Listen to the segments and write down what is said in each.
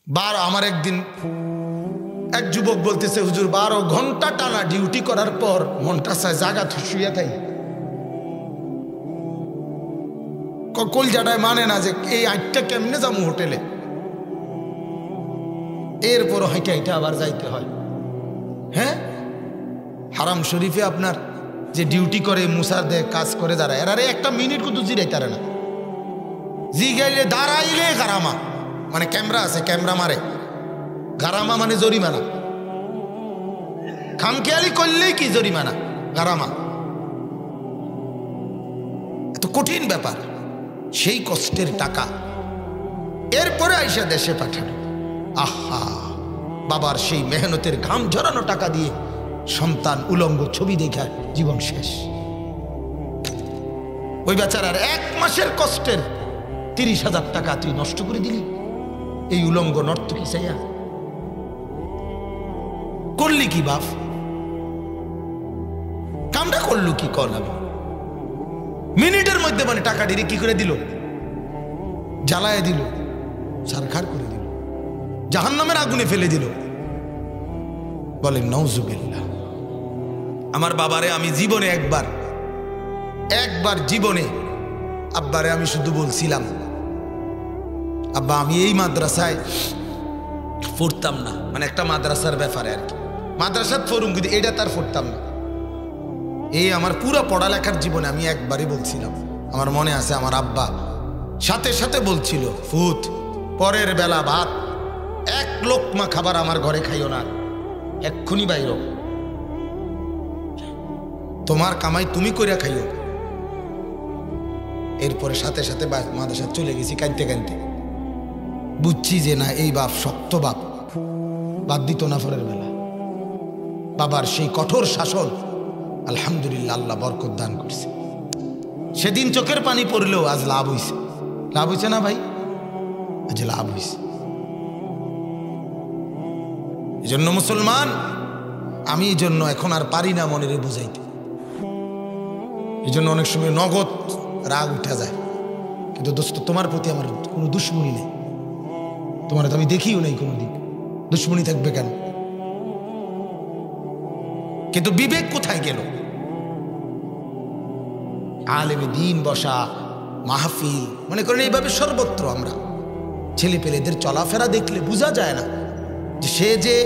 আমার একদিন এক যুবক বলতেছে, হুজুর 12 ঘন্টা টানা ডিউটি করার পর মনটা চায় জাগা শুয়ে থাই। কলজাটায় মানে না যে এই 8টা কেমনে যাবো হোটেলে, এরপর হাইটা হাইটা আবার যাইতে হয়। হ্যাঁ, হারাম শরীফে আপনার যে ডিউটি করে মুসার দেয় কাজ করে যারা, এরারে একটা মিনিট কিন্তু জিরাইতারে না। জি গাইলে দাঁড়াইলে গারামা, মানে ক্যামেরা আছে ক্যামেরা মারে, গারামা মানে জরিমানা, খামখেয়ালি করলেই কি জরিমানা, গারামা। এত কঠিন ব্যাপার, সেই কষ্টের টাকা এরপরে আইসা দেশে পাঠানো। আহা, বাবার সেই মেহনতের ঘাম ঝরানো টাকা দিয়ে সন্তান উলঙ্গ ছবি দেখা জীবন শেষ। ওই বেচারার 1 মাসের কষ্টের 30,000 টাকা তুই নষ্ট করে দিলি এই উলঙ্গ নর্তকী চাইয়া। করলি কি বাপ, কামটা করলু কি করলাম? মিনিটের মধ্যে মানে টাকা ডিরে কি করে দিল, জ্বালায় দিল, ছারখার করে দিল, জাহান্নামের আগুনে ফেলে দিল। বলেন নাউজুবিল্লাহ। আমার বাবারে আমি জীবনে একবার জীবনে আব্বারে আমি শুধু বলছিলাম, আব্বা আমি এই মাদ্রাসায় পড়তাম না, মানে একটা মাদ্রাসার ব্যাপারে আর কি, মাদ্রাসাত পড়ুম কিন্তু এটা তার পড়তাম না। এই আমার পুরো পড়ালেখার জীবনে আমি একবারই বলছিলাম। আমার মনে আছে আমার আব্বা সাথে সাথে বলছিল, ফুত পরের বেলা ভাত 1 লোকমা খাবার আমার ঘরে খাইও না, এক্ষুনি বাইর, তোমার কামাই তুমি কইরা খাইও। এরপরে সাথে সাথে মাদ্রাসা চলে গেছি কাঁদতে কাঁদতে। বুঝছি যে না, এই বাপ শক্ত বাপ, বাদ দিত না পরের বেলা। বাবার সেই কঠোর শাসন আলহামদুলিল্লাহ আল্লাহ বরকত দান করছে। সেদিন চোখের পানি পড়লেও আজ লাভ হইছে। লাভ হইছে না ভাই? আজ লাভ হইছে। এই জন্য মুসলমান, আমি এই জন্য এখন আর পারি না মনের বুঝাইতে। এই জন্য অনেক সময় নগদ রাগ উঠা যায়, কিন্তু দোস্ত তোমার প্রতি আমার কোনো দুশ্মনী নেই, তোমার তো আমি দেখিও নাই কোনোদিন, দুশ্মনী থাকবে কেন? কিন্তু বিবেক কোথায় গেল? আলেমে দিন বসা, মাহফিল, মনে করেন এইভাবে সর্বত্র আমরা ছেলে পেলেদের চলাফেরা দেখলে বোঝা যায় না যে সে যে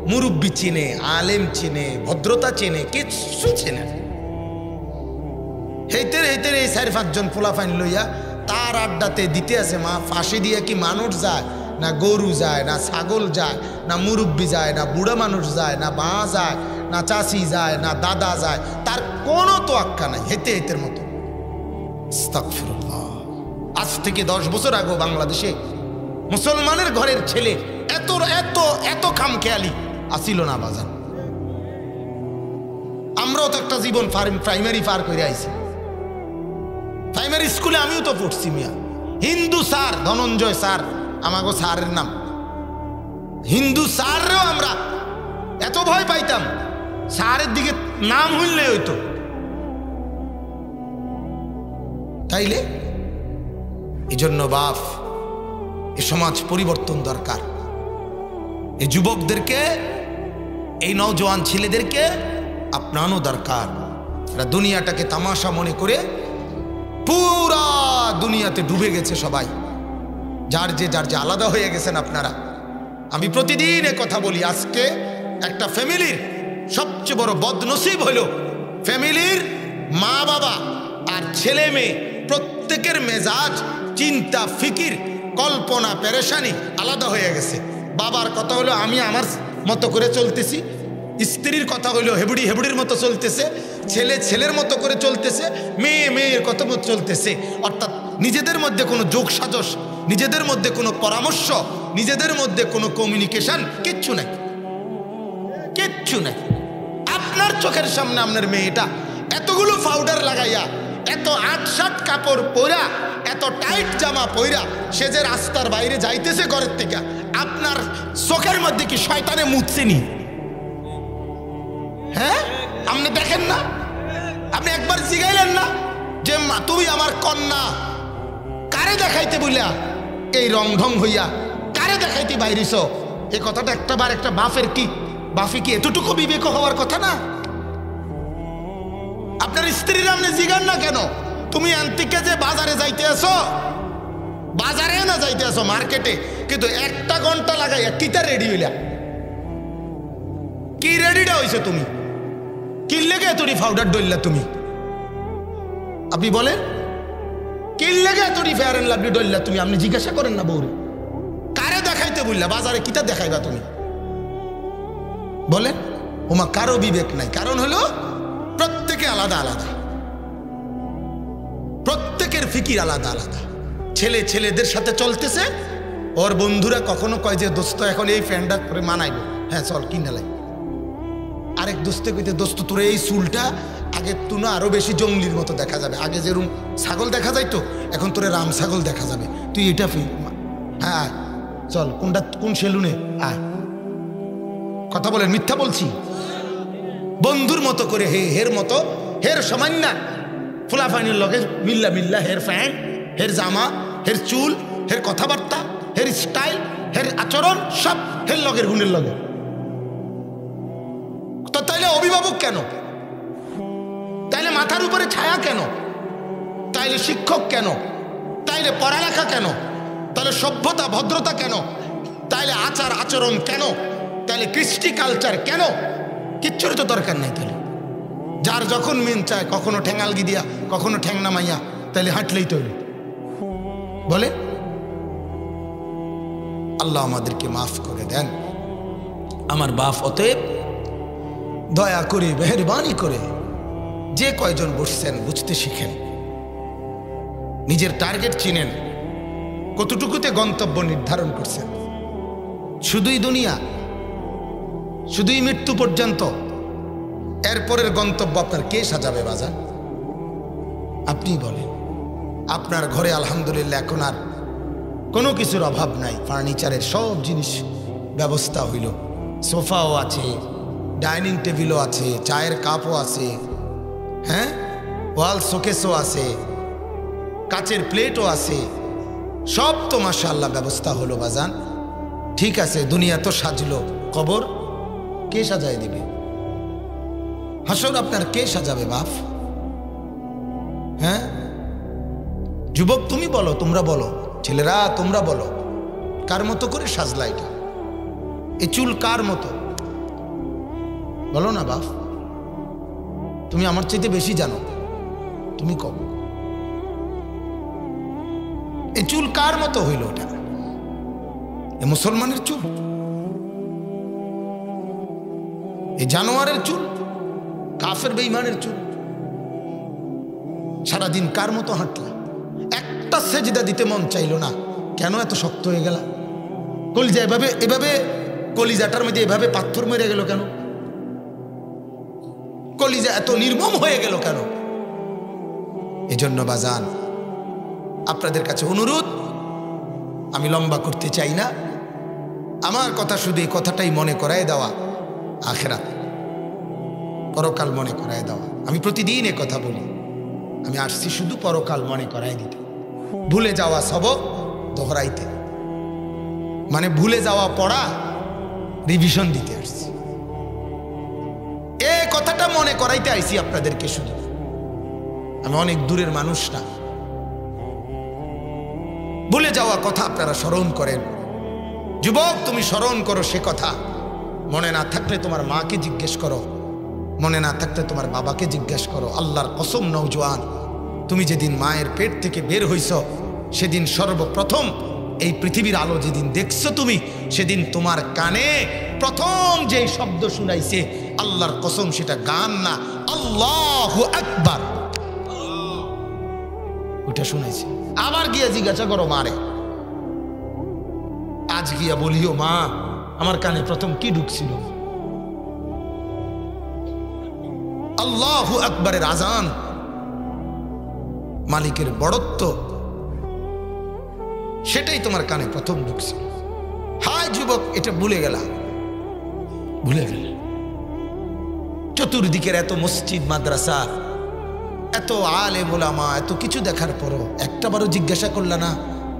মুরব্বী চিনে, আলেম চিনে, ভদ্রতা চিনে, কিছু চিনে। হেইতে হেইতে এই 4-5 জন পোলাফাইন লইয়া তার আড্ডাতে দিতে আছে। মা ফাঁসি দিয়ে কি মানুষ যায় না, গরু যায় না, ছাগল যায় না, মুরব্বী যায় না, বুড়া মানুষ যায় না, মা যায় না, চাষি যায় না, দাদা যায়, তার কোনো তো আক্কা নাই। হেতে হেতের মতো। আস্তাগফিরুল্লাহ। আজ থেকে 10 বছর আগে বাংলাদেশে মুসলমানের ঘরের ছেলে এত এত এত খামখেয়ালি আসিল না বাজার। আমরাও তো একটা জীবন প্রাইমারি পার করে আইছি। প্রাইমারি স্কুলে আমিও তো পড়ছি মিয়া। হিন্দু স্যার, ধনঞ্জয় স্যার আমাগো স্যারের নাম। হিন্দু স্যাররেও আমরা এত ভয় পাইতাম, স্যারের দিকে নাম হইলে হইতো। তাইলে এই জন্য বাপ, এ সমাজ পরিবর্তন দরকার। এই যুবকদেরকে, এই নওজোয়ান ছেলেদেরকে আপনানো দরকার। এরা দুনিয়াটাকে তামাশা মনে করে পুরা দুনিয়াতে ডুবে গেছে সবাই। যার যে আলাদা হয়ে গেছেন আপনারা। আমি প্রতিদিন এ কথা বলি। আজকে একটা ফ্যামিলির সবচেয়ে বড় বদনসিব হলো ফ্যামিলির মা বাবা আর ছেলে মেয়ে প্রত্যেকের মেজাজ, চিন্তা, ফিকির, কল্পনা, পেরেশানি আলাদা হয়ে গেছে। বাবার কথা হলো আমি আমার মতো করে চলতেছি, স্ত্রীর কথা হলো হেবুড়ির মতো চলতেছে, ছেলে ছেলের মতো করে চলতেছে, মেয়ে মেয়ের কথা মতো চলতেছে। অর্থাৎ নিজেদের মধ্যে কোনো যোগ সাজস, নিজেদের মধ্যে কোনো পরামর্শ, নিজেদের মধ্যে কোনো কমিউনিকেশন কিচ্ছু নাই, কিচ্ছু নাই। আপনার চোখের সামনে আপনার মেয়েটা এতগুলো পাউডার লাগাইয়া, এত 8-7 কাপড় পরা, এত টাইট জামা পরা সে যে রাস্তার বাইরে যাইতেছে ঘরের থেকে, আপনার চোখের মধ্যে কি শয়তানে মুতছেনি? হ্যাঁ, আপনি দেখেন না? আপনি একবার জিগাইলেন না যে তুমি আমার কন্যা? কারে দেখাইতে বলিয়া এই রং ঢং হইয়া কারে দেখাইতে বাইরিস, এই কথাটা একটাবার একটা বাপের কি বাপি কি এতটুকু বিবেক হওয়ার কথা না? আপনার স্ত্রীর আপনি জিগান না কেন তুমি আন্তিকে যে বাজারে যাইতে আসো, বাজারে না যাইতে আসো মার্কেটে, কিন্তু 1 ঘন্টা লাগাইয়া কিতা রেডি হইলা, কি রেডিটা হইছে তুমি, কি লেগে এতটি পাউডার ডললা তুমি? আপনি বলেন কি লেগে এতটি ফেয়ার এন্ড লাভলি ডললা তুমি? আপনি জিজ্ঞাসা করেন না বউরে কারে দেখাইতে বললা, বাজারে কিতা দেখাইবা তুমি? বলেন ওমা কারো বিবেক নাই। কারণ হলো প্রত্যেকে আলাদা আলাদা, প্রত্যেকের ফিকির আলাদা আলাদা। ছেলে ছেলেদের সাথে চলতেছে, ওর বন্ধুরা কখনো কয় যে দোস্ত এখন এই ফ্যানটা করে মানাইবো, হ্যাঁ চল কিনে লাই। আরেক দোস্তে কইতে দোস্ত তোর এই চুলটা আগের তুলনা আরো বেশি জঙ্গলির মতো দেখা যাবে, আগে যেরকম ছাগল দেখা যাইতো এখন তোরে রাম ছাগল দেখা যাবে, তুই এটা হ্যাঁ চল কোনটা কোন সেলুনে আয়। কথা বলেন মিথ্যা বলছি? বন্ধুর মতো করে হের মতো হের সামান্য ফুলাফানির লগে মিল্লা মিল্লা হের ফ্যান, হের জামা, হের চুল, হের কথাবার্তা, হের স্টাইল, হের আচরণ সব হের লগের গুণের লগে। তো তাইলে অভিভাবক কেন? তাইলে মাথার উপরে ছায়া কেন? তাইলে শিক্ষক কেন? তাইলে পড়ালেখা কেন? তাহলে সভ্যতা ভদ্রতা কেন? তাইলে আচার আচরণ কেন? তাইলে কৃষ্টি কালচার কেন? কিচ্ছুর তো দরকার নেই। তাহলে যার যখন মেন চায়, কখনো ঠ্যাঙ্গালগি দিয়া কখনো ঠ্যাং নামাইয়া, তাইলে হাঁটলেই তৈরি। বলে আল্লাহ আমাদেরকে মাফ করে দেন। আমার বাপ অতএব দয়া করে মেহেরবানি করে যে কয়জন বসছেন বুঝতে শিখেন, নিজের টার্গেট চিনেন, কতটুকুতে গন্তব্য নির্ধারণ করছেন। শুধুই দুনিয়া, শুধুই মৃত্যু পর্যন্ত, এরপরের গন্তব্য আপনার কে সাজাবে বাজার? আপনি বলেন। আপনার ঘরে আলহামদুলিল্লাহ এখন আর কোনো কিছুর অভাব নাই, ফার্নিচারের সব জিনিস ব্যবস্থা হইল, সোফাও আছে, ডাইনিং টেবিলও আছে, চায়ের কাপও আছে, হ্যাঁ ওয়াল শোকেসও আছে, কাচের প্লেটও আছে, সব তো মাশাআল্লাহ ব্যবস্থা হলো বাজান। ঠিক আছে, দুনিয়া তো সাজলো, কবর কে সাজায় দিবে? হাসর আপনার কে সাজাবে বাপ? হ্যাঁ যুবক তুমি বলো, তোমরা বলো, ছেলেরা তোমরা বলো, কার মতো করে সাজলা এটা? এই চুল কার মতো? বলো না বাপ, তুমি আমার চাইতে বেশি জানো, তুমি কব এই চুল কার মতো হইল? ওটা এ মুসলমানের চুল? এই জানোয়ারের চুল? কাফের বেঈমানের চুল? সারাদিন কার মতো হাঁটলা? একটা সেজদা দিতে মন চাইলো না, কেন এত শক্ত হয়ে গেল? কলিজা এভাবে এভাবে কলিজাটার মধ্যে এভাবে পাথর মেরে গেল কেন? কলিজা এত নির্মম হয়ে গেল কেন? এজন্য বাজান আপনাদের কাছে অনুরোধ, আমি লম্বা করতে চাই না, আমার কথা শুধু এই কথাটাই মনে করায় দেওয়া, আখিরাত পরকাল মনে করায় দেওয়া। আমি প্রতিদিন এ কথা বলি, আমি আসছি শুধু পরকাল মনে করায় দিতে, ভুলে যাওয়া সবক দোহরাইতে, মানে ভুলে যাওয়া পড়া রিভিশন দিতে আসছি। এই কথাটা মনে করাইতে আইছি আপনাদেরকে শুধু, আমি অনেক দূরের মানুষ না। ভুলে যাওয়া কথা আপনারা স্মরণ করেন। যুবক তুমি স্মরণ করো সে কথা, মনে না থাকলে তোমার মাকে জিজ্ঞেস করো, মনে না থাকলে তোমার বাবাকে জিজ্ঞেস করো। আল্লাহর কসম নওজোয়ান, তুমি যেদিন মায়ের পেট থেকে বের হইছ, সেদিন সর্বপ্রথম এই পৃথিবীর আলো যেদিন দেখছো তুমি, সেদিন তোমার কানে প্রথম যে শব্দ শুনাইছে, আল্লাহর কসম সেটা গান না, আল্লাহু আকবার, ওটা শুনাইছে। আবার গিয়া জিজ্ঞাসা করো মারে, আজ গিয়া বলিও মা আমার কানে প্রথম কি ঢুকছিল? আল্লাহু আকবারের আজান, মালিকের বড়ত্ব, সেটাই তোমার কানে প্রথম ঢুকছিল। হায় যুবক, এটা ভুলে গেল, ভুলে গেল। চতুর্দিকের এত মসজিদ মাদ্রাসা, এত আলেম ওলামা, এত কিছু দেখার পরও একটাবারও জিজ্ঞাসা করলা না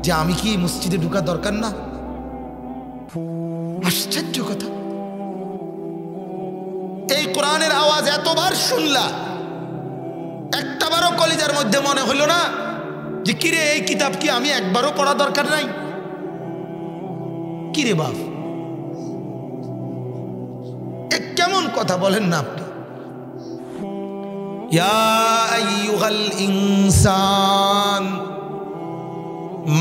যে আমি কি মসজিদে ঢুকা দরকার না? আশ্চর্য কথা, এই কোরআনের আওয়াজ এতবার শুনলা, একটাবারও কলিজার মধ্যে মনে হলো না যে কিরে এই কিতাব কি আমি একবারও পড়া দরকার নাই? কিরে বাপ, এ কেমন কথা বলেন না আপনি? ইয়া আইয়ুহাল ইনসান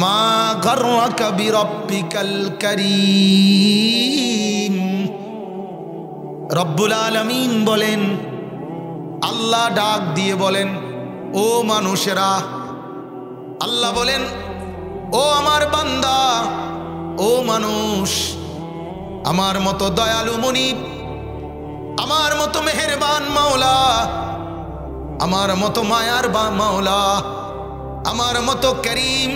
মা গাররাকা বিরাব্বিকাল কারীম। রব্বুল আলামিন বলেন, আল্লাহ ডাক দিয়ে বলেন, ও মানুষেরা। আল্লাহ বলেন, ও আমার বান্দা, ও মানুষ, আমার মতো দয়ালু মনিব, আমার মতো মেহেরবান মাওলা, আমার মতো মায়ার বা মাওলা, আমার মতো করিম,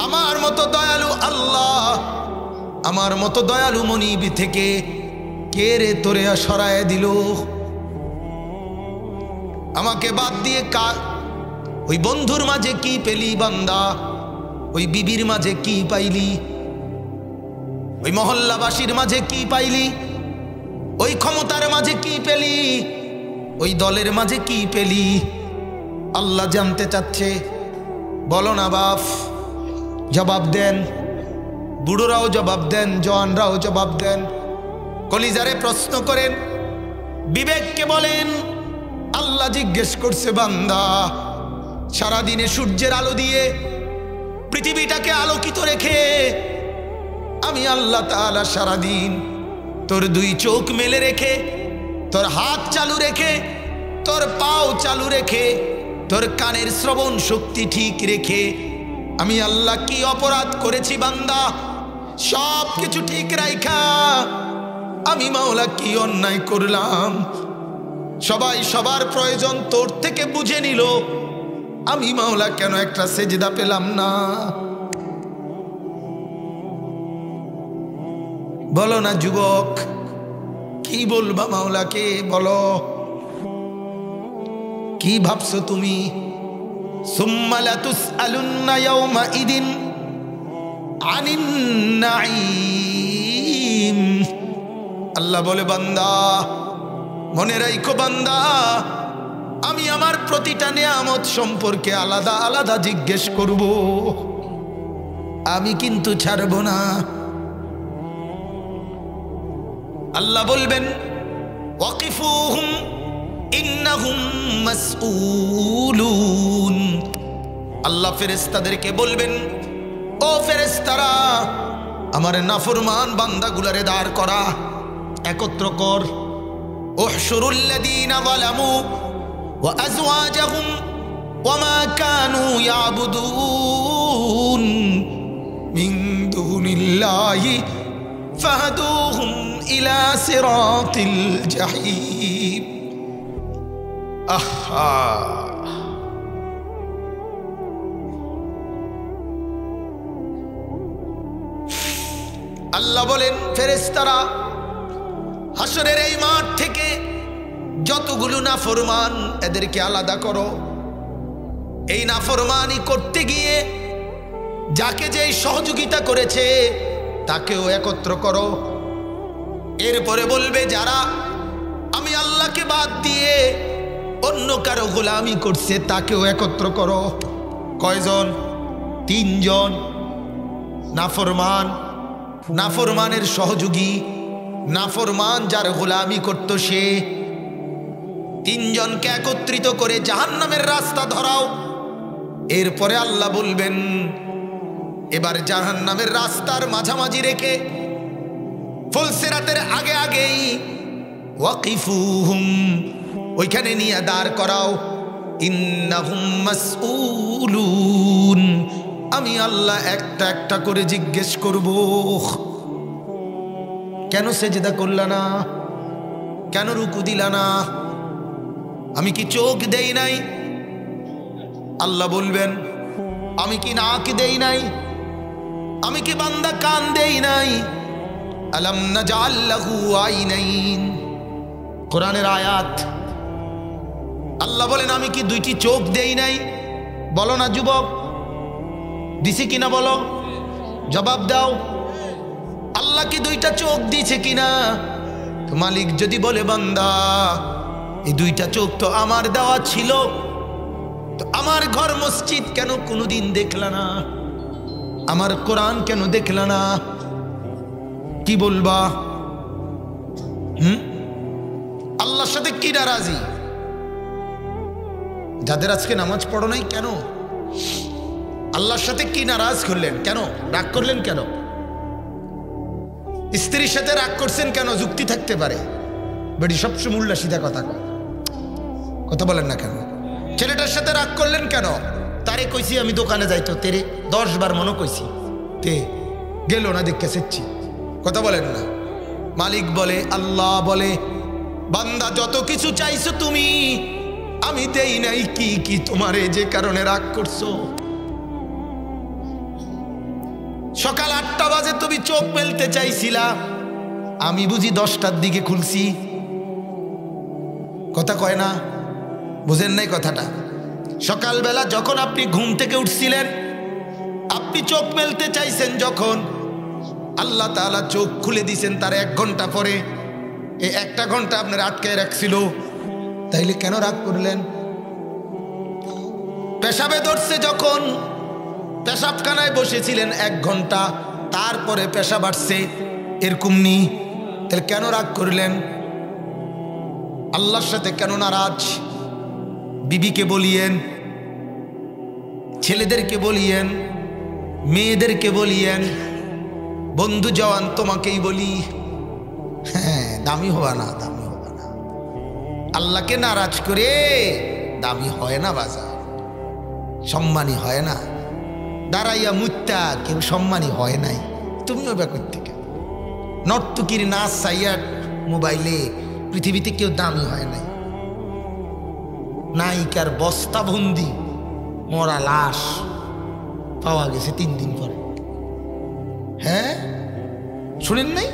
আমার মতো দয়ালু আল্লাহ, আমার মতো দয়ালু মনিব থেকে কে রে তোরে সরায় দিল? আমাকে বাদ দিয়ে ওই বন্ধুর মাঝে কি পেলি বান্দা? ওই বিবির মাঝে কি পাইলি? ওই মহল্লাবাসীর মাঝে কি পাইলি? ওই ক্ষমতার মাঝে কি পেলি? ওই দলের মাঝে কি পেলি? আল্লাহ জানতে চাচ্ছে। বলো না বাপ, জবাব দেন। বুড়োরাও জবাব দেন, জওয়ানরাও জবাব দেন। কলিজারে প্রশ্ন করেন, বিবেককে বলেন। আল্লাহ জিজ্ঞেস করছে, বান্দা সারাদিনে সূর্যের আলো দিয়ে পৃথিবীটাকে আলোকিত রেখে আমি আল্লাহ তাআলা সারাদিন তোর দুই চোখ মেলে রেখে, তোর হাত চালু রেখে, তোর পাও চালু রেখে, তোর কানের শ্রবণ শক্তি ঠিক রেখে আমি আল্লাহ কি অপরাধ করেছি বান্দা? সব কিছু ঠিক রাইখা আমি মাওলা কি অন্যায় করলাম? সবাই সবার প্রয়োজন তোর থেকে বুঝে নিল, আমি মাওলা কেন একটা সেজদা পেলাম না? বলো না যুবক, কি বলবা মাওলাকে? বলো, কি ভাবছো তুমি? সুম্মা লাতুসআলুন্না ইয়াওমাইদিন আনিন নাঈম। আল্লাহ বলে, বান্দা মনে রাখো বান্দা, আমি আমার প্রতিটা নিয়ামত সম্পর্কে আলাদা আলাদা জিজ্ঞেস করব, আমি কিন্তু ছাড়ব না। আল্লাহ বলবেন, ওয়াকিফুহুম ইন্নাহুম মাসউলুন। আল্লাহ ফেরেশতাদেরকে বলবেন, ও ফেরেশতারা, আমার নাফরমান বান্দাগুলারে দাঁড় করা, একত্র কর। উহশুরুল্লাযীনা যালামু ওয়া আযওয়াজাহুম ওয়া মা কানু ইয়াবুদুন মিন দুনিল্লাহি ফাহদুহুম ইলা সিরাতিল জাহিম। আহা, আল্লাহ বলেন, ফেরেশতারা হাসরের এই মাঠ থেকে যতগুলো নাফরমান এদেরকে আলাদা করো। এই নাফরমানি করতে গিয়ে যাকে যেই সহযোগিতা করেছে তাকেও একত্র করো। এরপরে বলবে, যারা আমি আল্লাহকে বাদ দিয়ে অন্য কারো গোলামি করছে তাকেও একত্র করো। কয়জন? 3 জন। নাফরমান, নাফরমানের সহযোগী, নাফরমান যার গোলামি করত সে। 3 জনকে একত্রিত করে জাহান্নামের রাস্তা ধরাও। এরপরে আল্লাহ বলবেন, এবার জাহান্নামের রাস্তার মাঝামাঝি রেখে ফুলসিরাতের আগে আগেই ওয়াকিফুহুম, ওইখানে নিয়ে দাঁড় করাও। ইন্নাহুম মাসউলুন, আমি আল্লাহ একটা একটা করে জিজ্ঞেস করব, কেন সেজদা করলা না? কেন রুকু দিলা না? আমি কি চোখ দেই নাই? আল্লাহ বলবেন, আমি কি নাক দেই নাই? আমি কি বান্দা কান দেই নাই? আলাম নাজআল লাহু আইনাইন, কোরআনের আয়াত। আল্লাহ বলেন, আমি কি 2টি চোখ দেই নাই? বলো না যুবক, দিছি কিনা বলো, জবাব দাও। আল্লাহ আল্লাহ কি দুইটা চোখ দিয়েছে কিনা? তো মালিক যদি বলে বান্দা এই দুইটা চোখ তো আমার দেওয়া ছিল, তো আমার ঘর মসজিদ কেন কোনোদিন দেখলা না? আমার কোরআন কেন দেখলা না? কি বলবা? আল্লাহর সাথে কি নারাজি? যাদের আজকে নামাজ পড়ো নাই কেন? আল্লাহর সাথে কি নারাজ করলেন? কেন রাগ করলেন? কেন স্ত্রীর সাথে রাগ করছেন? কেন? যুক্তি থাকতে পারে, বেটি সবসময় উল্লা সিধা কথা বলেন না কেন? ছেলেটার সাথে রাগ করলেন কেন? তারে কইছি আমি দোকানে যাইতো, তেরে 10 বার মনে কইছি, তে গেল না, দেখে সেচ্ছি। কথা বলেন না? মালিক বলে, আল্লাহ বলে, বান্দা যত কিছু চাইছো তুমি, আমি দেই নাই। কি কি তোমারে যে কারণে রাগ করছো? সকাল 8টা বাজে তুমি চোখ মেলতে চাইছিলা, আমি বুঝি 10টার দিকে খুলছি। কথা কয় না? বুঝেন নাই কথাটা? সকালবেলা যখন আপনি ঘুম থেকে উঠছিলেন, আপনি চোখ মেলতে চাইছেন, যখন আল্লাহ তাআলা চোখ খুলে দিয়েছেন তার 1 ঘন্টা পরে, এই 1টা ঘন্টা আপনার আটকায় রাখছিল, তাইলে কেন রাগ করলেন? পেশাবে ধরছে যখন পেশাবখানায় বসেছিলেন 1 ঘন্টা, তারপরে পেশাব আসছে, এরকম নি, তাহলে কেন রাগ করলেন? আল্লাহর সাথে কেন নারাজ? বিবিকে বলিয়েন, ছেলেদেরকে বলিয়েন, মেয়েদেরকে বলিয়েন, বন্ধু জওয়ান তোমাকেই বলি, হ্যাঁ দামি হবা না, দামি হবা না। আল্লাহকে নারাজ করে দামি হয় না, বাজার সম্মানী হয় না। দাঁড়াইয়া মুত্তা কেউ সম্মানী হয় নাই, তুমিও ব্যাকর থেকে নর্তকীর নাচ চাইয়া মোবাইলে পৃথিবীতে কেউ দামি হয় নাই। নায়িকার বস্তাবন্দি মরা লাশ পাওয়া গেছে 3 দিন পরে। হ্যাঁ শুনেন নাই?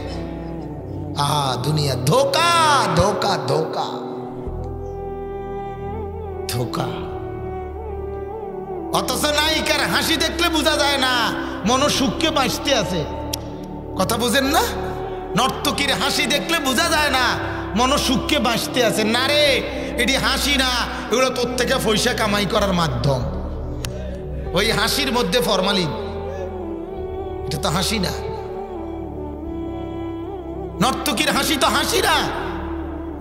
দুনিয়া ধোকা ধোকা ধোকা ধোকা। অথচ নায়িকার হাসি দেখলে বোঝা যায় না মনসুখকে বাঁচতে আছে। কথা বুঝেন না? নর্তকীর হাসি দেখলে বোঝা যায় না মনসুখকে বাঁচতে আছে। না রে, এটি হাসি না, এগুলো তোর থেকে পয়সা কামাই করার মাধ্যম। ওই হাসির মধ্যে ফরমালিন, এটা তো হাসি না। নর্তকীর হাসি তো হাসি না,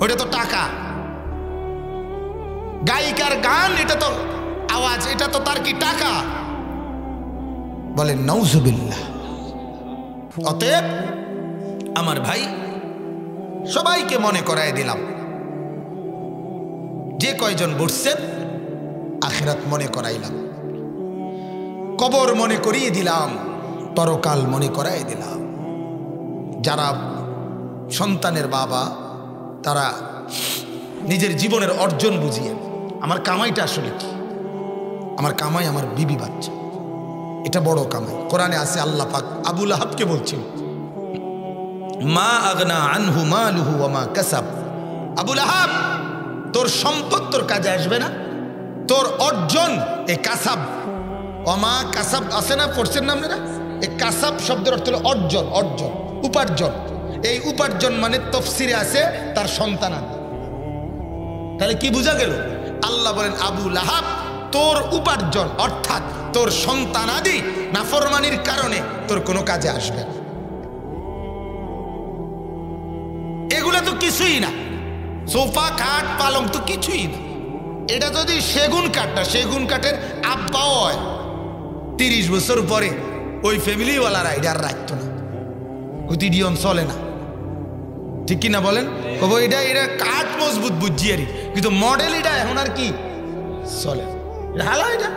ওটা তো টাকা। গায়িকার গান, এটা তো আওয়াজ, এটা তো তার কি টাকা? বলেন নাউজুবিল্লাহ। অতএব আমার ভাই, সবাইকে মনে করায় দিলাম, যে কয়জন বসছেন আখিরাত মনে করাইলাম, কবর মনে করিয়ে দিলাম, পরকাল মনে করাই দিলাম। যারা সন্তানের বাবা, তারা নিজের জীবনের অর্জন বুঝিয়ে, আমার কামাইটা আসলে কি? আমার কামাই আমার বিবি বাচ্চা, এটা বড় কামাই। কোরআনে আছে, আল্লাহ পাক আবু লাহাবকে বলছেন, মা আগনা আনহু মালুহু ওয়া মা কাসাব। আবু লাহাব, তোর সম্পদ তোর কাজে আসবে না, তোর অর্জন এ কাসাব। ওমা কাসাব আছে না, পড়ছেন না আপনারা? এই কাসাব শব্দের অর্থ হলো অর্জন, অর্জন, উপার্জন। এই উপার্জন মানে তফসিরে আছে তার সন্তানাদি। তাহলে কি বোঝা গেল? আল্লাহ বলেন, আবু লাহাব, তোর উপার্জন অর্থাৎ তোর সন্তানাদি নাফরমানির কারণে তোর কোনো কাজে আসবে না। এগুলা তো কিছুই না, সোফা খাট পালং তো কিছুই না। এটা যদি সেগুন কাঠটা, সেগুন কাঠের আব্বাও হয়, 30 বছর পরে ওই ফ্যামিলিওয়ালারা এটা আর রাখতো না, প্রতিদিন চলে না, ঠিক কিনা বলেন? কব এটা এটা কাঠ মজবুত বুঝছি আর, কিন্তু মডেল এটা এখন আর কি চলে। হালা এটা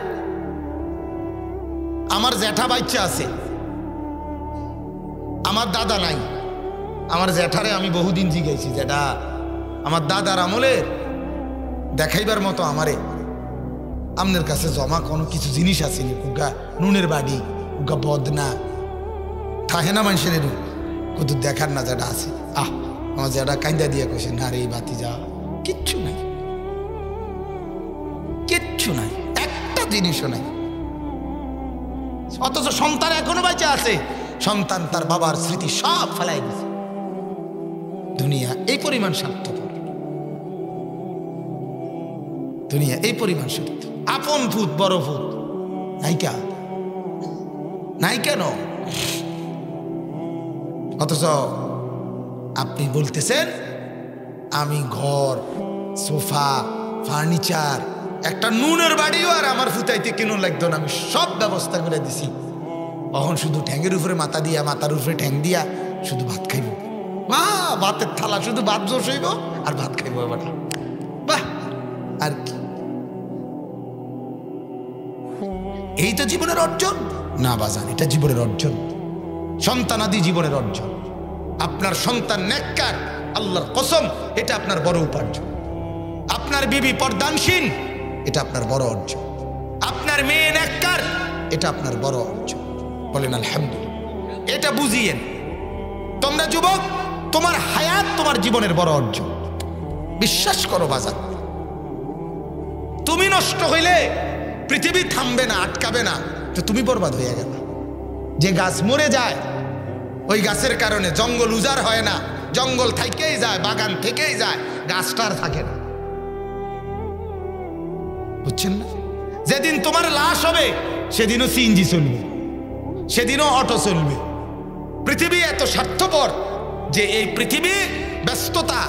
আমার জ্যাঠা বাচ্চা আছে, আমার দাদা নাই। আমার জ্যাঠারে আমি বহুদিন জিজ্ঞাসি, যেটা আমার দাদার আমলে দেখাইবার মতো আমারে আপনার কাছে জমা কোনো কিছু জিনিস আছে নি? কুগা নুনের বাড়ি, কুগা বদনা থাকে না মানুষের, কত দেখার না যেটা আছে। আমার যেটা কান্দা দিয়ে কইছে, না রে বাতি যা, কিচ্ছু নাই, কিচ্ছু নাই, একটা জিনিসও নাই। অথচ সন্তান এখনো বাঁচা আছে, সন্তান তার বাবার স্মৃতি সব ফেলাই দিছে। দুনিয়া এই পরিমাণ স্বার্থপর, দুনিয়া এই পরিমাণ স্বার্থ। আপন ভূত বড় ভূত নায়িকা নাই কেন? অথচ আপনি বলতেছেন আমি ঘর, সোফা, ফার্নিচার, একটা নুনের বাড়িও আর আমার ফুটাইতে কেন লাগতো না, আমি সব ব্যবস্থা করে দিছি। তখন শুধু ঠ্যাঙ্গের উপরে মাথা দিয়া, মাথার উপরে ঠ্যাং দিয়া শুধু ভাত খাইব। বাহ, ভাতের থালা শুধু ভাত জোশ হইব আর ভাত খাইব এবার। বাহ, আর কি এই তো জীবনের অর্জন না বাজান? এটা জীবনের অর্জন, সন্তানাদি জীবনের অর্জন। আপনার সন্তান নেককার, আল্লাহর কসম এটা আপনার বড় উপার্জন। আপনার বিবি পর্দানশীল, এটা আপনার বড় অর্জন। আপনার মেয়ে নেককার, এটা আপনার বড় অর্জন। বলেন আলহামদুলিল্লাহ। এটা বুঝিয়েন তোমরা যুবক, তোমার হায়াত তোমার জীবনের বড় অর্জন। বিশ্বাস করো বাজার, তুমি নষ্ট হইলে পৃথিবী থামবে না, আটকাবে না, তো তুমি বরবাদ হয়ে গেল। যে গাছ মরে যায় ওই গাছের কারণে জঙ্গল উজাড় হয় না, জঙ্গল থেকেই যায়, বাগান থেকেই যায়, গাছটার থাকে না। বুঝছেন না? যেদিন তোমার লাশ হবে সেদিনও সিএনজি চলবে, সেদিনও অটো চলবে। পৃথিবী এত স্বার্থপর যে এই পৃথিবী ব্যস্ততা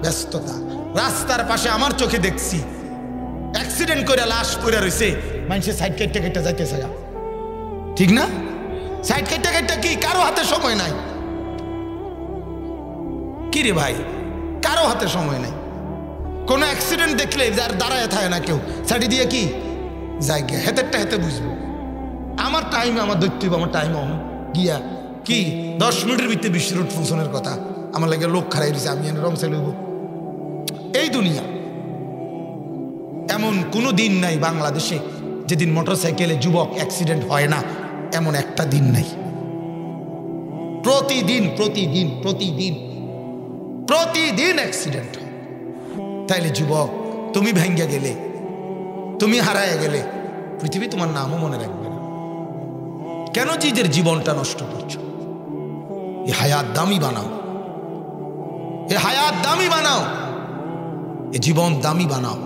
ব্যস্ততা। রাস্তার পাশে আমার চোখে দেখছি অ্যাক্সিডেন্ট করে লাশ পড়ে রয়েছে, মানুষের সাইড কেটে কেটে যাইতেছে, ঠিক না? সাইড কেটে কেটে কি কারো হাতে সময় নাই? কি রে ভাই, কারো হাতে সময় নাই। কোনো অ্যাক্সিডেন্ট দেখলে যার দাঁড়ায় থাকে না কেউ, সাইড দিয়ে কি যাই গিয়া হেতেরটা হেতে বুঝবো। আমার টাইম আমার দৈত্য, আমার টাইম গিয়া কি 10 মিনিটের ভিতরে 20 রোড পৌঁছানোর কথা, আমার লাগে লোক খারাই দিয়েছে, আমি রং চাইব। এই দুনিয়া এমন কোনো দিন নাই বাংলাদেশে যেদিন মোটরসাইকেলে যুবক অ্যাক্সিডেন্ট হয় না, এমন একটা দিন নাই। প্রতিদিন প্রতিদিন প্রতিদিন প্রতিদিন অ্যাক্সিডেন্ট হয়। তাইলে যুবক, তুমি ভেঙ্গে গেলে, তুমি হারায় গেলে, পৃথিবী তোমার নামও মনে রাখবে না। কেন নিজের জীবনটা নষ্ট করছো? এই হায়াত দামি বানাও, এ হায়াত দামি বানাও, এ জীবন দামি বানাও।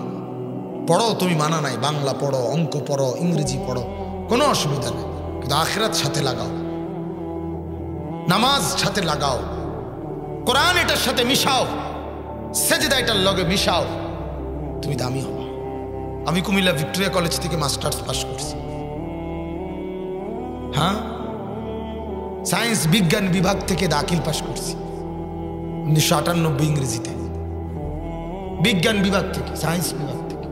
পড়ো, তুমি মানা নাই, বাংলা পড়ো, অঙ্ক পড়ো, ইংরেজি পড়ো, কোনো অসুবিধা নেই, কিন্তু আখিরাত সাথে লাগাও, নামাজ সাথে লাগাও, কোরআন এটার সাথে মিশাও, সেজদা এটার লগে মিশাও, তুমি দামি হও। আমি কুমিল্লা ভিক্টোরিয়া কলেজ থেকে মাস্টার্স পাস করছি। হ্যাঁ, সায়েন্স বিজ্ঞান বিভাগ থেকে দাখিল পাস করছি 1998 ইংরেজিতে, বিজ্ঞান বিভাগ থেকে, সায়েন্স বিভাগ থেকে।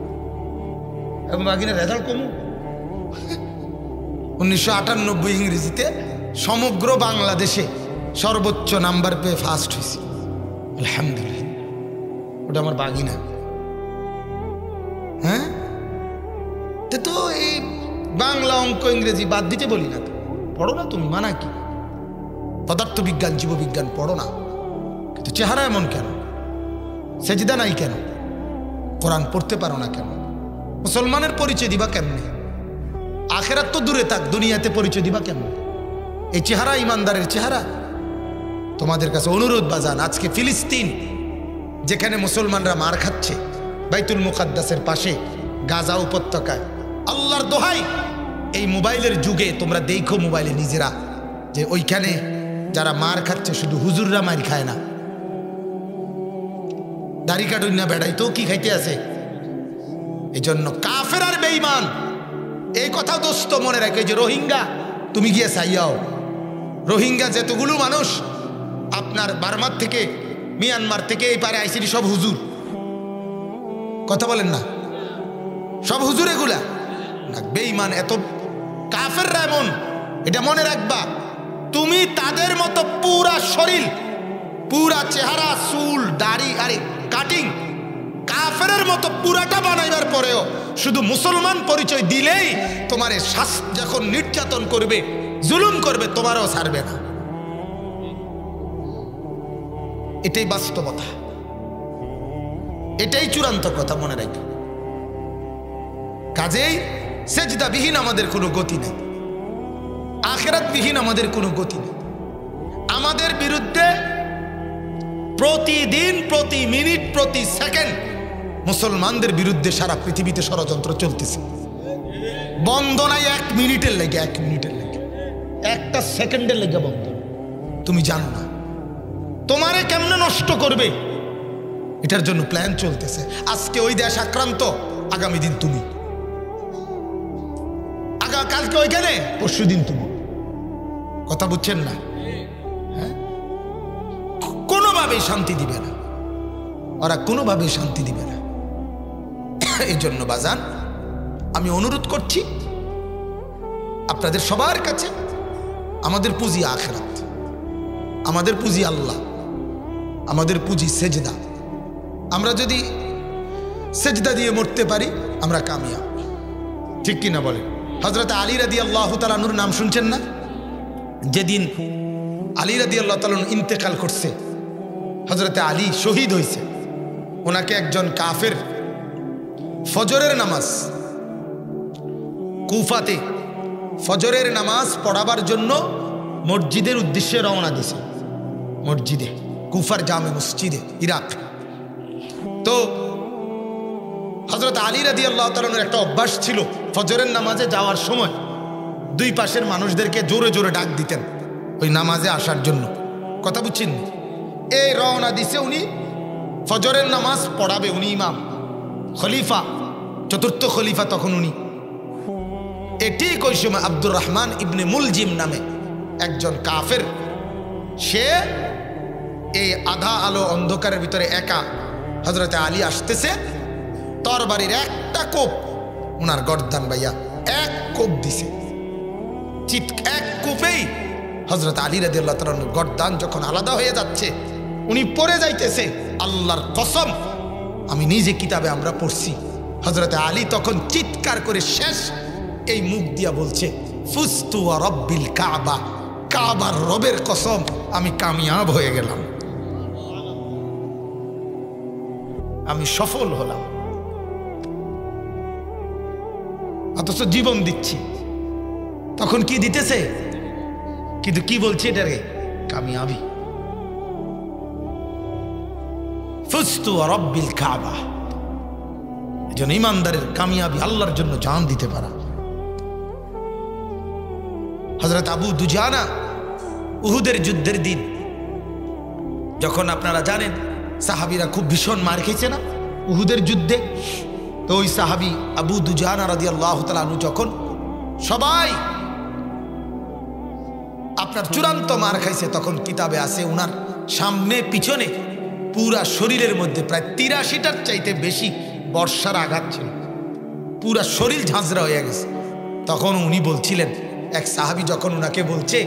এবং বাকিনের রেজাল্ট কম 1998 ইংরেজিতে সমগ্র বাংলাদেশে সর্বোচ্চ নাম্বার পেয়ে ফার্স্ট হয়েছি, আলহামদুলিল্লাহ। ওটা আমার বাগিনা। হ্যাঁ, তো এই বাংলা অঙ্ক ইংরেজি বাদ দিতে বলি না, পড়ো না তুমি, মানা কি? পদার্থবিজ্ঞান জীববিজ্ঞান পড়ো না, কিন্তু চেহারা এমন কেন? সেজদা নাই কেন? কোরআন পড়তে পারো না কেন? মুসলমানের পরিচয় দিবা কেমনে? আখেরাত তো দূরে থাক, দুনিয়াতে পরিচয় দিবা কেমনে? এই চেহারা ইমানদারের চেহারা? তোমাদের কাছে অনুরোধ বাজান, আজকে ফিলিস্তিন যেখানে মুসলমানরা মার খাচ্ছে, বাইতুল মুকাদ্দাসের পাশে গাজা উপত্যকায়, আল্লাহর দোহাই এই মোবাইলের যুগে তোমরা দেখো মোবাইলে নিজেরা যে ওইখানে যারা মার খাচ্ছে শুধু হুজুররা মার খায় না, দাড়ি কাটুন না বেড়াই তো কি খাইতে আছে। এই জন্য কাফের আর বেঈমান এই কথা দোস্ত মনে রাখে যে রোহিঙ্গা তুমি গিয়ে চাইয়াও, রোহিঙ্গা যেতগুলো মানুষ আপনার বার্মার থেকে মিয়ানমার থেকে এই পারে আইসিডি সব হুজুর, কথা বলেন না, সব হুজুর এগুলা না, বেঈমান এত কাফেররা এমন, এটা মনে রাখবা। তুমি তাদের মতো পুরা শরীর, পুরা চেহারা, চুল, দাড়ি আরে কাটিং কাফেরের মতো পুরাটা বানাইবার পরেও শুধু মুসলমান পরিচয় দিলেই তোমারে যখন নির্যাতন করবে, জুলুম করবে, তোমারও ছাড়বে না। এটাই বাস্তবতা, এটাই চূড়ান্ত কথা, মনে রাখবে। কাজেই সেজদাবিহীন আমাদের কোনো গতি নেই, আখিরাতবিহীন আমাদের কোনো গতি নেই। আমাদের বিরুদ্ধে প্রতিদিন, প্রতি মিনিট, প্রতি সেকেন্ড মুসলমানদের বিরুদ্ধে সারা পৃথিবীতে ষড়যন্ত্র চলতেছে। বন্ধ নাই 1 মিনিটের লেগে, 1 মিনিটের লেগে, একটা সেকেন্ডের লেগে বন্ধ। তুমি জানো না তোমারে কেমনে নষ্ট করবে, এটার জন্য প্ল্যান চলতেছে। আজকে ওই দেশ আক্রান্ত, আগামী দিন তুমি, কালকে ওইখানে, পরশু দিন তুমি। কথা বুঝছেন না? হ্যাঁ, কোনোভাবেই শান্তি দিবে না ওরা, কোনোভাবেই শান্তি দিবে না। এই জন্য বাজান আমি অনুরোধ করছি আপনাদের সবার কাছে, আমাদের পুঁজি আখিরাত, আমাদের পুঁজি আল্লাহ, আমাদের পুঁজি সেজদা। আমরা যদি সেজদা দিয়ে মরতে পারি আমরা কামিয়াব, ঠিক কিনা বলেন? হযরত আলী রাদিয়াল্লাহু তাআলা আনহুর নাম শুনছেন না? যেদিন আলী রাদিয়াল্লাহু তাআলা ইন্তেকাল করছে, হযরত আলী শহীদ হয়েছে, ওনাকে একজন কাফের ফজরের নামাজ, কুফাতে ফজরের নামাজ পড়াবার জন্য মসজিদের উদ্দেশ্যে রওনা দিয়েছে, মসজিদে কুফার জামে মসজিদে, ইরাক। তো হযরত আলী রাদিয়াল্লাহু তাআলার একটা অভ্যাস ছিল, ফজরের নামাজে যাওয়ার সময় দুই পাশের মানুষদেরকে জোরে জোরে ডাক দিতেন ওই নামাজে আসার জন্য। কথা বুঝছেন? এই রওনা দিছে, উনি ফজরের নামাজ পড়াবে, উনি ইমাম, খলিফা, চতুর্থ খলিফা তখন উনি। ঠিক ওই সময় আব্দুর রহমান ইবনে মুলজিম নামে একজন কাফের, সে এই আধা আলো অন্ধকারের ভিতরে একা হযরত আলী আসতেছে, তরবারির একটা কোপ ওনার গর্দান বাইয়া এক কোপ দিছে, এক কোপেই হযরত আলী রাদিয়াল্লাহু তাআলার গর্দান যখন আলাদা হয়ে যাচ্ছে, উনি পড়ে যাইতেছে। আল্লাহর কসম, আমি নিজে কিতাবে আমরা পড়ছি, হযরত আলী তখন চিৎকার করে শেষ এই মুখ দিয়া বলছে, ফুস্তু ওয়া রব্বিল কাবা, কাবার রবের কসম আমি কামিয়াব হয়ে গেলাম, আমি সফল হলাম। অথচ জীবন দিচ্ছি, তখন কি দিতেছে, কিন্তু কি বলছে এটাকে? কামিয়াবি। ফুস্তু ওয়া রব্বিল কাবা, এজন্য ইমানদারের কামিয়াবি আল্লাহর জন্য জান দিতে পারা। হযরত আবু দুজানা উহুদের যুদ্ধের দিন, যখন আপনারা জানেন সাহাবীরা খুব ভীষণ মার খেয়েছে না উহুদের যুদ্ধে, তো ওই সাহাবী আবু দুজানা রাদিয়াল্লাহু তাআলা আনহু যখন সবাই আপনার চূড়ান্ত মার খাইছে, তখন কিতাবে আছে উনার সামনে পিছনে পুরা শরীরের মধ্যে প্রায় 83টার চাইতে বেশি বর্ষার আঘাত ছিল, পুরা শরীর ঝাঁঝরা হয়ে গেছে। তখন উনি বলছিলেন, এক সাহাবী যখন উনাকে বলছে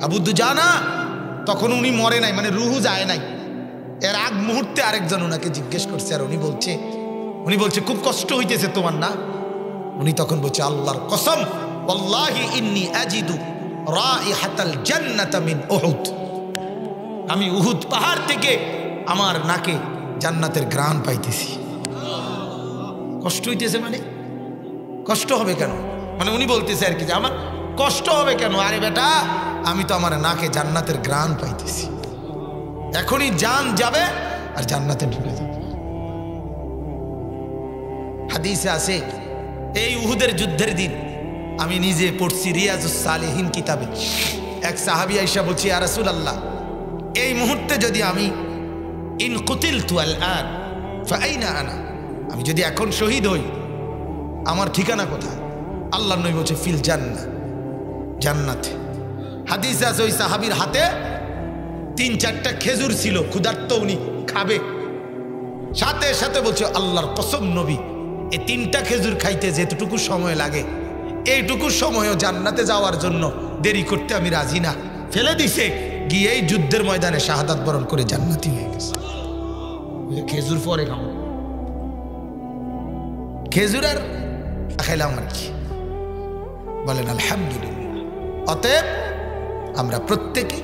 আবু দুজানা, তখন উনি মরে নাই, মানে রুহু যায় নাই। এর আগ মুহূর্তে আরেকজন উনাকে জিজ্ঞেস করছে, আর উনি বলছে খুব কষ্ট হইতেছে তোমার না? উনি তখন বলছে, আল্লাহর কসম, ওয়াল্লাহি ইন্নী আজিদু রাইহাতাল জান্নাতা মিন উহুদ, আমি উহুদ পাহাড় থেকে আমার নাকে জান্নাতের ঘ্রাণ পাইতেছি। কষ্ট হইতেছে মানে কষ্ট হবে কেন? মানে উনি বলতেছে আর কি যে আমার কষ্ট হবে কেন? আরে বেটা, আমি তো আমার নাকে জান্নাতের ঘ্রাণ পাইতেছি, এখনই জান যাবে আর জান্নাতে ঢুকে যাবে। হাদিসে আছে, এই উহুদের যুদ্ধের দিন আমি নিজে পড়ছি রিয়াজুস সালিহিন কিতাবে, এক সাহাবী আয়েশা বলছি, ইয়া রাসূলুল্লাহ, এই মুহূর্তে যদি আমি ইন কুতিলতু আল-আন ফাআইনা আনা, আমি যদি এখন শহীদ হই আমার ঠিকানা কোথায়? আল্লাহর নবী বলছে, ফিল জান্নাহ, জান্নাতে। হাদিসে আছে ওই সাহাবীর হাতে 3-4টা খেজুর ছিল, ক্ষুধার্ত, উনি খাবে, সাথে সাথে বলছে, আল্লাহর কসম নবী, এই 3টা খেজুর খাইতে যেটুকু সময় লাগে, এইটুকু সময়ও জান্নাতে যাওয়ার জন্য দেরি করতে আমি রাজি না। ফেলে দিছে, গিয়ে এই যুদ্ধের ময়দানে শাহাদাত বরণ করে জান্নাতি হয়ে গেছে। খেজুর পরে খাবো, খেজুর আর খাইলাম আর কি, বলেন আলহামদুলিল্লাহ। অতএব আমরা প্রত্যেকে,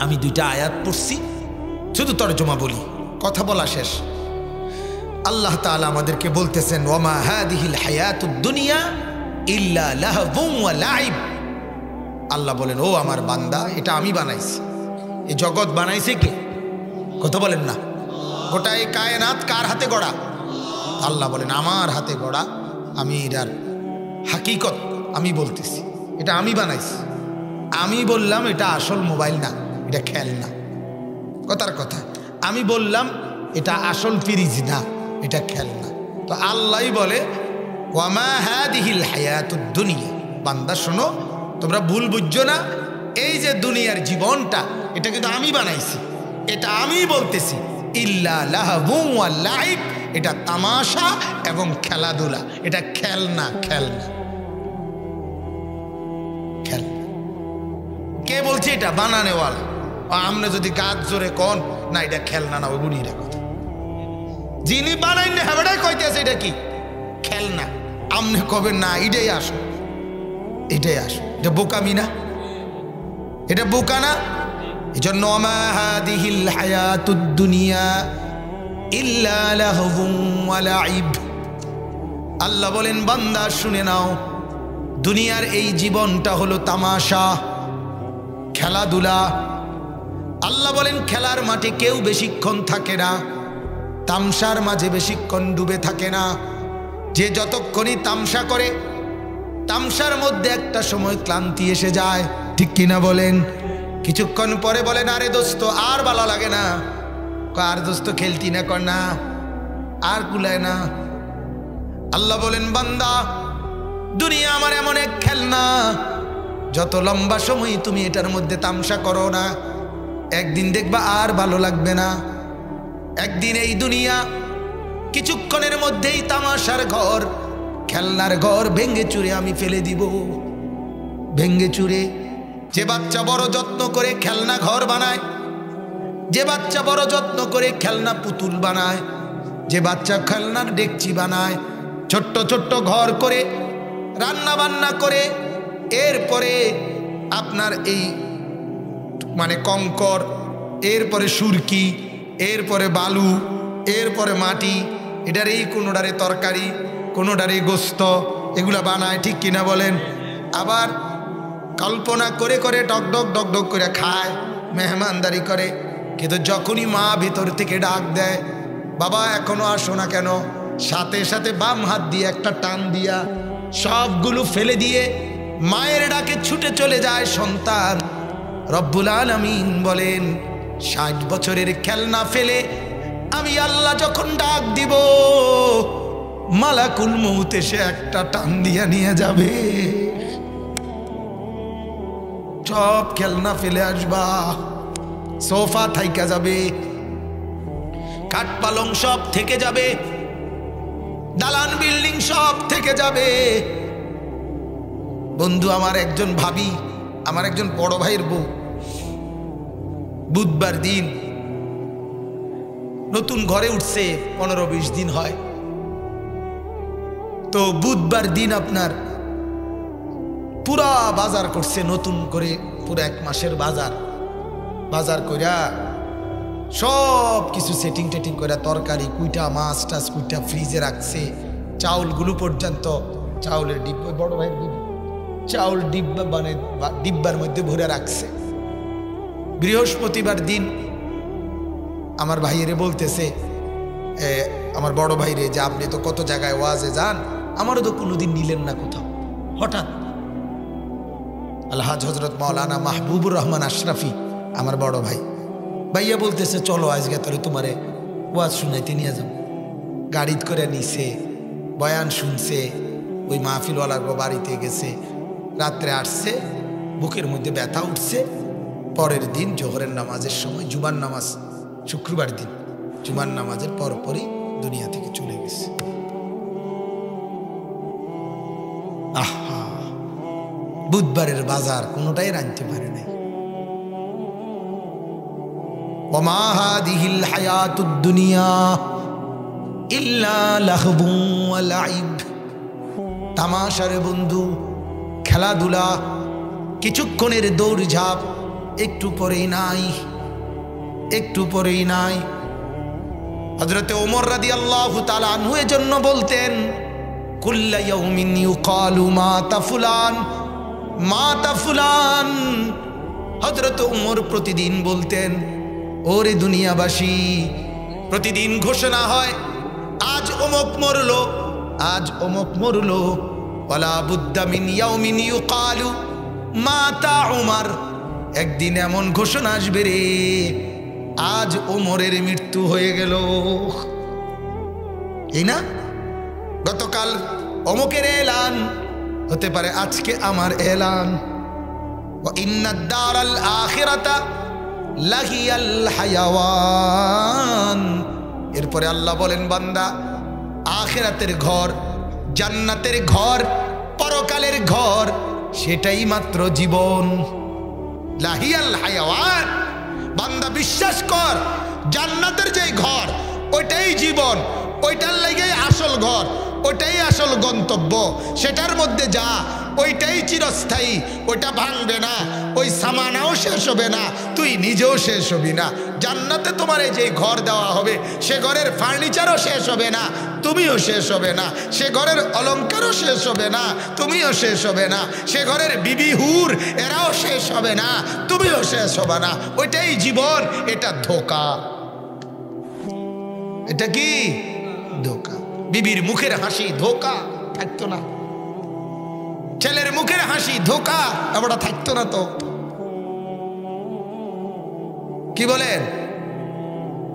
আমি 2টা আয়াত পড়ছি, শুধু তরজমা বলি, কথা বলা শেষ। আল্লাহ তাআলা আমাদেরকে বলতেছেন, ওয়ামা হাদিহিল হায়াতুদ দুনিয়া ইল্লা লাহবুন ওয়া লাইব। আল্লাহ বলেন, ও আমার বান্দা, এটা আমি বানাইছি, এই জগৎ বানাইছে কে? কথা বলেন না। গোটা এই কায়নাত কার হাতে গড়া? আল্লাহ বলেন আমার হাতে গড়া, আমি এটার হাকিকত আমি বলতেছি, এটা আমি বানাইছি। আমি বললাম এটা আসল মোবাইল না, এটা খেলনা। কথার কথা, আমি বললাম এটা আসল ফ্রিজ না, এটা খেলনা। তো আল্লাহই বলে ওয়ামা হাদিহিল হায়াতুদ দুনিয়া, বান্দা শোনো, তোমরা ভুল বুঝছো না, এই যে দুনিয়ার জীবনটা এটা কিন্তু আমি বানাইছি, এটা আমি বলতেছি। ইল্লা লাহবু ওয়া লাইব, এটা তামাশা এবং খেলাধুলা, এটা খেলনা। খেলনা খেলনা কে বলছে? এটা বানানেওয়ালা। আমনে যদি গাছ জোরে কন না এটা খেলনা না, ওই বুড়িরা কথা। যিনি বানাই না হেবেটাই কইতেছে এটা কি খেলনা, আমনে কবে না এটাই আসো, এটাই আসো। এটা বোকামি না? এটা বোকা না? এই জন্য ওমা হাদিহিল হায়াতুদ দুনিয়া ইল্লা লাহবুন ওয়া লাইব। আল্লাহ বলেন বান্দা শুনে নাও, দুনিয়ার এই জীবনটা হলো তামাশা, খেলাধুলা। আল্লাহ বলেন খেলার মাঠে কেউ বেশিক্ষণ থাকে না, তামসার মাঝে বেশিক্ষণ ডুবে থাকে না। যে যতক্ষণই তামসা করে, তামসার মধ্যে একটা সময় ক্লান্তি এসে যায়, ঠিক কিনা বলেন? কিছুক্ষণ পরে বলেন আরে দোস্ত আর ভালো লাগে না, আর দোস্ত খেলতি না, কর না আর কুলায় না। আল্লাহ বলেন বান্দা দুনিয়া আমার এমন এক খেলনা, যত লম্বা সময় তুমি এটার মধ্যে তামসা করো না, একদিন দেখবা আর ভালো লাগবে না। একদিন এই দুনিয়া কিছুক্ষণের মধ্যেই তামাশার ঘর, খেলনার ঘর ভেঙ্গে চুরে আমি ফেলে দিব, ভেঙ্গে চুরে। যে বাচ্চা বড় যত্ন করে খেলনা ঘর বানায়, যে বাচ্চা বড় যত্ন করে খেলনা পুতুল বানায়, যে বাচ্চা খেলনার ডেকচি বানায়, ছোট্ট ছোট্ট ঘর করে রান্না বান্না করে, এরপরে আপনার এই মানে কঙ্কর, এরপরে সুরকি, এরপরে বালু, এরপরে মাটি, এটার এই কোনোটারে তরকারি, কোনোটারে গোস্ত, এগুলা বানায়, ঠিক কিনা বলেন? আবার কল্পনা করে করে ডকডক ডকডক করে খায়, মেহমানদারি করে। কিন্তু যখনই মা ভিতর থেকে ডাক দেয় বাবা এখনো আসো না কেন, সাথে সাথে বাম হাত দিয়ে একটা টান দিয়া সবগুলো ফেলে দিয়ে মায়ের ডাকে ছুটে চলে যায় সন্তান। রব্বুল আলামিন বলেন ৬০ বছরের খেলনা ফেলে আমি আল্লাহ যখন ডাক দিব, মালাকুল মউত এসে একটা টান দিয়া নিয়ে যাবে, সব খেলনা ফেলে আসবা, সোফা থাইকা যাবে, কাঠ পালং সব থেকে যাবে, দালান বিল্ডিং সব থেকে যাবে। বন্ধু আমার একজন ভাবি, আমার একজন বড় ভাইয়ের বউ, বুধবার দিন নতুন ঘরে উঠছে, 15-20 দিন হয়। তো বুধবার দিন আপনার পুরা বাজার করছে নতুন করে, পুরো 1 মাসের বাজার কইরা সব কিছু সেটিং টেটিং করে, তরকারি কুইটা, মাছ টাছ কুইটা ফ্রিজে রাখছে, চাউলগুলো পর্যন্ত, চাউলের ডিব্বা, বড় ভাইয়ের ডিব্বা, চাউল ডিব্বা মানে ডিব্বার মধ্যে ভরে রাখছে। বৃহস্পতিবার দিন আমার ভাইয়েরে বলতেছে, আমার বড় ভাইরে, যে আপনি তো কত জায়গায় ওয়াজে যান, আমারও তো কোনোদিন নিলেন না কোথাও। হঠাৎ আলহাজ হজরত মাওলানা মাহবুবুর রহমান আশরাফি আমার বড় ভাই, ভাইয়া বলতেছে চলো আজকে তাহলে তোমারে ওয়াজ শুনাইতে নিয়ে যাও। গাড়িত করে নিছে, বয়ান শুনছে, ওই মাহফিলওয়ালার বাড়িতে গেছে, রাত্রে আসছে, বুকের মধ্যে ব্যথা উঠছে। পরের দিন জোহরের নামাজের সময়, জুমার নামাজ শুক্রবার দিন, জুমার নামাজের পরপরই দুনিয়া থেকে চলে গেছে। আহা, বুধবারের বাজার কোনোটাই রাঁধতে পারে নাই। ওমা হাদিহিল হায়াতুদ দুনিয়া ইল্লা লাহবুন ওয়া লাইব। তামাশারে বন্ধু, খেলাধুলা, কিছুক্ষণের দৌড়ঝাঁপ, একটু পরেই নাই, একটু পরেই নাই। হযরতে ওমর রাদিয়াল্লাহু তাআলা আনহু এর জন্য বলতেন কুল্লা ইয়াউমিন ইউকালু মাতা ফুলান, মাতা ফুলান। হযরত উমর প্রতিদিন বলতেন, ওরে দুনিয়াবাসী, প্রতিদিন ঘোষণা হয় আজ অমুক মরলো, আজ অমুক মরলো, ওয়ালা বুদ্দা মিন ইয়াউমিন ইউকালু মাতা উমর। একদিন এমন ঘোষণা আসবে রে, আজ ওমরের মৃত্যু হয়ে গেল। এই না, গতকাল অমুকের এলান, হতে পারে আজকে আমার এলান। ওয়া ইন্নাদ দারাল আখিরাতা লাহিয়াল হায়াওয়ান। এরপরে আল্লাহ বলেন, বান্দা, আখিরাতের ঘর, জান্নাতের ঘর, পরকালের ঘর, সেটাই মাত্র জীবন। লাহিয়াল হায়াওয়ান। বান্দা বিশ্বাস কর, জান্নাতের যে ঘর ওইটাই জীবন, ওইটার লাগেই আসল ঘর, ওইটাই আসল গন্তব্য, সেটার মধ্যে যা, ওইটাই চিরস্থায়ী, ওইটা ভাঙবে না, ওই সামানাও শেষ হবে না, তুই নিজেও শেষ হবি না। জান্নাতে তোমার এই যে ঘর দেওয়া হবে, সে ঘরের ফার্নিচারও শেষ হবে না, তুমিও শেষ হবে না, সে ঘরের অলংকারও শেষ হবে না, তুমিও শেষ হবে না, সে ঘরের বিবি হুর এরাও শেষ হবে না, তুমিও শেষ হবে না। ওইটাই জীবন, এটা ধোঁকা। এটা কি ধোঁকা? বিবির মুখের হাসি ধোঁকা, থাকতো না। ছেলের মুখের হাসি ধোঁকা, এবারটা থাকতো না তো। কি বলেন?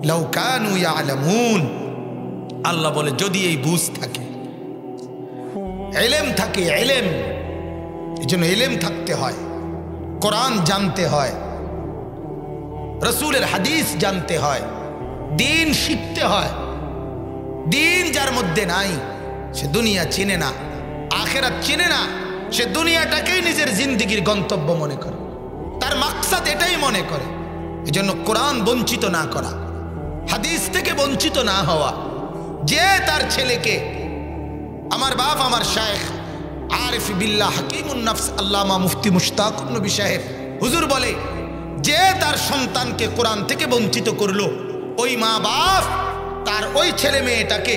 লাউ কানু ইয়ালামুন। আল্লাহ বলে, যদি এই বুঝ থাকে, ইলম থাকে, ইলম, এজন্য ইলম থাকতে হয়, কোরআন জানতে হয়, রাসূলের হাদিস জানতে হয়, দিন শিখতে হয়। দিন যার মধ্যে নাই, সে দুনিয়া চিনে না, আখিরাত চিনে না, সে দুনিয়াটাকেই নিজের জিন্দেগির গন্তব্য মনে করে, তার মাকসাদ এটাই মনে করে। এজন্য কোরআন বঞ্চিত না করা, হাদিস থেকে বঞ্চিত না হওয়া। যে তার ছেলেকে, আমার বাপ, আমার শায়েখ আরিফ বিল্লাহ হাকিমুন নফস আল্লামা মুফতি মুশতাকুর নবী সাহেব হুজুর বলে, যে তার সন্তানকে কোরআন থেকে বঞ্চিত করলো, ওই মা বাপ তার ওই ছেলে মেয়েটাকে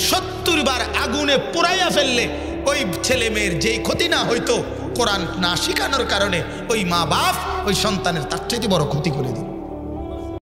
70 বার আগুনে পোড়াইয়া ফেললে ওই ছেলে মেয়ের যেই ক্ষতি না হইতো, কোরআন না শিখানোর কারণে ওই মা বাপ ওই সন্তানের তার চাইতে বড় ক্ষতি করে দিত।